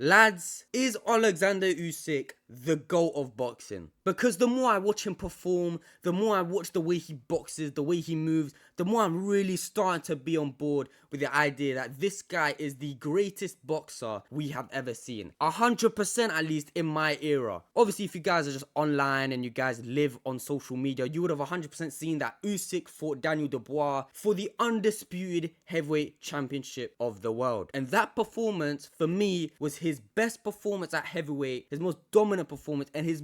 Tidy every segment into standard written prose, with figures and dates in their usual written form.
Lads, is Alexander Usyk the GOAT of boxing? Because the more I watch him perform, the more I watch the way he boxes, the way he moves, the more I'm really starting to be on board with the idea that this guy is the greatest boxer we have ever seen. 100% at least in my era. Obviously, if you guys are just online and you guys live on social media, you would have 100% seen that Usyk fought Daniel Dubois for the undisputed heavyweight championship of the world. And that performance, for me, was his best performance at heavyweight, his most dominant performance, and his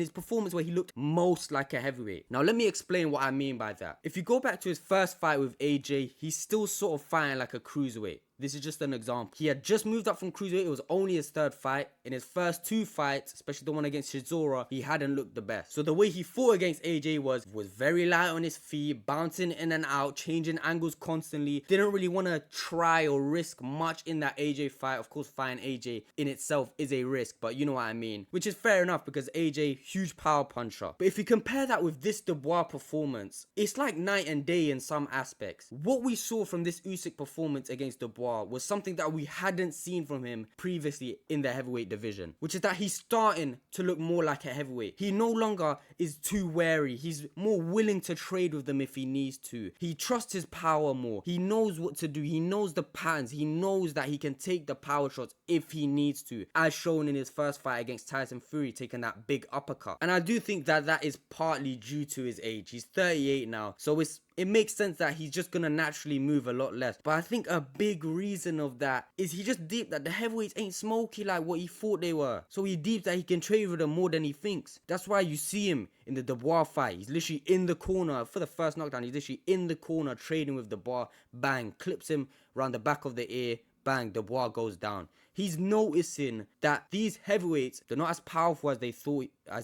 performance where he looked most like a heavyweight. Now, let me explain what I mean by that. If you go back to his first fight with AJ, he's still sort of fighting like a cruiserweight. This is just an example. He had just moved up from cruiserweight. It was only his third fight. In his first two fights, especially the one against Shizora, he hadn't looked the best. So the way he fought against AJ was very light on his feet, bouncing in and out, changing angles constantly. Didn't really want to try or risk much in that AJ fight. Of course, fighting AJ in itself is a risk, but you know what I mean. Which is fair enough because AJ, huge power puncher. But if you compare that with this Dubois performance, it's like night and day in some aspects. What we saw from this Usyk performance against Dubois was something that we hadn't seen from him previously in the heavyweight division, which is that he's starting to look more like a heavyweight. He no longer is too wary. He's more willing to trade with them if he needs to. He trusts his power more. He knows what to do. He knows the patterns. He knows that he can take the power shots if he needs to, as shown in his first fight against Tyson Fury, taking that big uppercut. And I do think that that is partly due to his age. He's 38 now, so it makes sense that he's just gonna naturally move a lot less. But I think a big reason of that is he just deep that the heavyweights ain't smoky like what he thought they were. So he deep that he can trade with them more than he thinks. That's why you see him in the Dubois fight. He's literally in the corner for the first knockdown. He's literally in the corner trading with Dubois. Bang, clips him around the back of the ear. Bang, Dubois goes down. He's noticing that these heavyweights, they're not as powerful as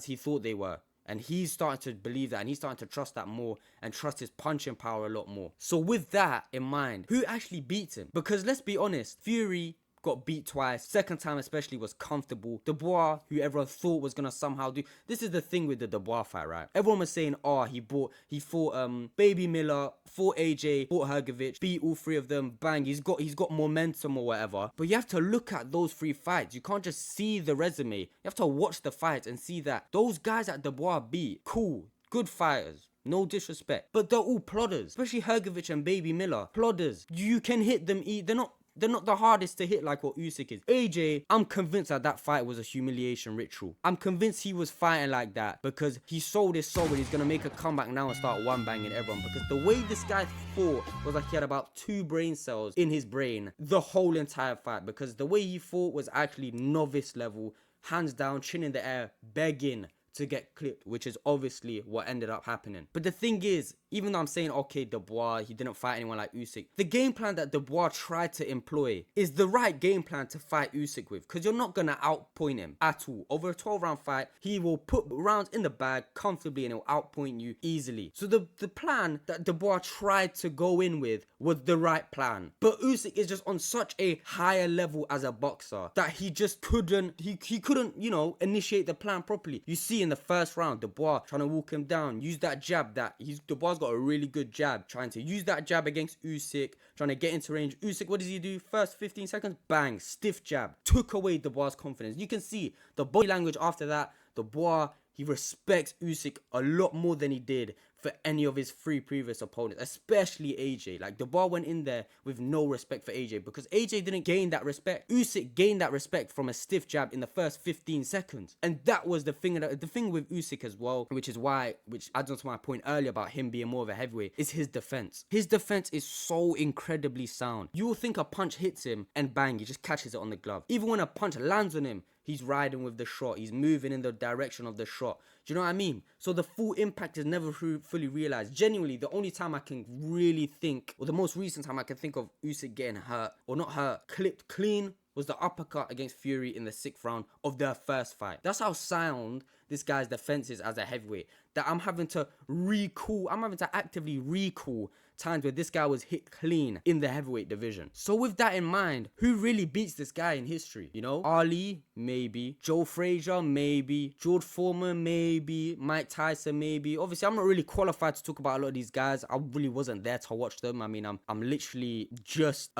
he thought they were. And he's starting to believe that, and he's starting to trust that more and trust his punching power a lot more. So with that in mind, who actually beats him? Because let's be honest, Fury got beat twice. Second time especially was comfortable. Dubois, who everyone thought was gonna somehow do. This is the thing with the Dubois fight, right? Everyone was saying, oh, he fought Baby Miller, fought AJ, fought Hrgovic, beat all three of them. Bang, he's got momentum or whatever. But you have to look at those three fights. You can't just see the resume. You have to watch the fights and see that those guys that Dubois beat, cool, good fighters. No disrespect. But they're all plodders. Especially Hrgovic and Baby Miller. Plodders. You can hit them. They're not the hardest to hit like what Usyk is. AJ, I'm convinced that fight was a humiliation ritual. I'm convinced he was fighting like that because he sold his soul and he's going to make a comeback now and start one-banging everyone. Because the way this guy fought was like he had about 2 brain cells in his brain the whole entire fight. Because the way he fought was actually novice level, hands down, chin in the air, begging to get clipped, which is obviously what ended up happening. But the thing is, even though I'm saying, okay, Dubois, he didn't fight anyone like Usyk, the game plan that Dubois tried to employ is the right game plan to fight Usyk with, because you're not going to outpoint him at all. Over a 12-round fight, he will put rounds in the bag comfortably and he'll outpoint you easily. So the plan that Dubois tried to go in with was the right plan. But Usyk is just on such a higher level as a boxer that he just couldn't, he couldn't, initiate the plan properly. You see in the first round, Dubois trying to walk him down, use that jab Dubois got a really good jab, trying to use that jab against Usyk, trying to get into range. Usyk, what does he do? First 15 seconds, bang, stiff jab, took away Dubois' confidence. You can see the body language after that. Dubois, he respects Usyk a lot more than he did for any of his 3 previous opponents, especially AJ. Like, Dubois went in there with no respect for AJ because AJ didn't gain that respect. Usyk gained that respect from a stiff jab in the first 15 seconds. And that was the thing with Usyk as well, which adds on to my point earlier about him being more of a heavyweight, is his defense. His defense is so incredibly sound. You will think a punch hits him and bang, he just catches it on the glove. Even when a punch lands on him, he's riding with the shot. He's moving in the direction of the shot. Do you know what I mean? So the full impact is never fully realized. Genuinely, the only time I can really think, or the most recent time I can think of Usyk getting hurt, or not hurt, clipped clean, was the uppercut against Fury in the 6th round of their first fight. That's how sound this guy's defense is as a heavyweight. That I'm having to actively recall times where this guy was hit clean in the heavyweight division. So with that in mind, who really beats this guy in history? Ali, maybe. Joe Frazier, maybe. George Foreman, maybe. Mike Tyson, maybe. Obviously, I'm not really qualified to talk about a lot of these guys. I really wasn't there to watch them. I mean, I'm literally just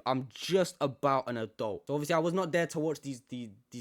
I'm just about an adult. So obviously I was not there to watch these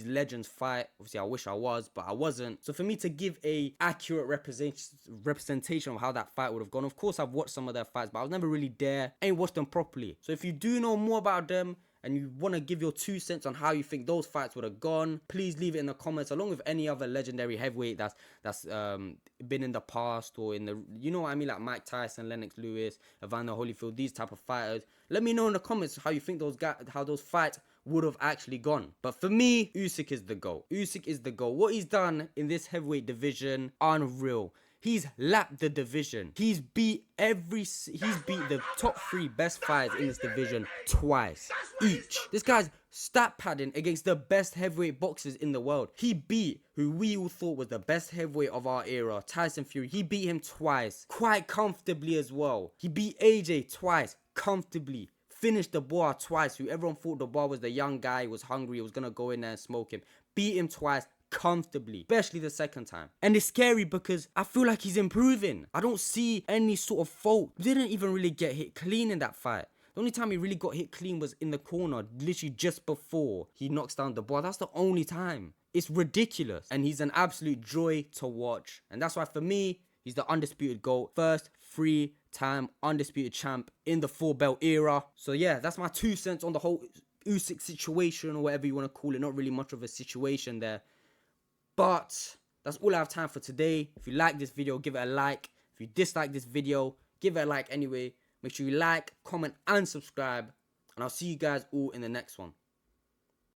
legends fight. Obviously I wish I was, but I wasn't. So for me to give a accurate representation of how that fight would have gone, of course I've watched some of their fights, but I was never really there, ain't watched them properly. So if you do know more about them and you want to give your 2 cents on how you think those fights would have gone, please leave it in the comments, along with any other legendary heavyweight that's been in the past, or in the, you know what I mean, like Mike Tyson, Lennox Lewis, Evander Holyfield, these type of fighters. Let me know in the comments how you think how those fights would have actually gone. But for me, Usyk is the GOAT. Usyk is the GOAT. What he's done in this heavyweight division, unreal. He's lapped the division. He's beat the top 3 best fighters in this division twice each. This guy's stat padding against the best heavyweight boxers in the world. He beat who we all thought was the best heavyweight of our era, Tyson Fury. He beat him twice, quite comfortably as well. He beat AJ twice, comfortably. Finished Dubois twice, who everyone thought Dubois was the young guy, he was hungry, he was gonna go in there and smoke him. Beat him twice, comfortably, especially the second time. And it's scary because I feel like he's improving. I don't see any sort of fault. Didn't even really get hit clean in that fight. The only time he really got hit clean was in the corner, literally just before he knocks down Dubois. That's the only time. It's ridiculous. And he's an absolute joy to watch. And that's why for me, he's the undisputed GOAT. First 3-time undisputed champ in the 4-belt era. So yeah, that's my 2 cents on the whole Usyk situation, or whatever you want to call it. Not really much of a situation there. But that's all I have time for today. If you like this video, give it a like. If you dislike this video, give it a like anyway. Make sure you like, comment, and subscribe. And I'll see you guys all in the next one.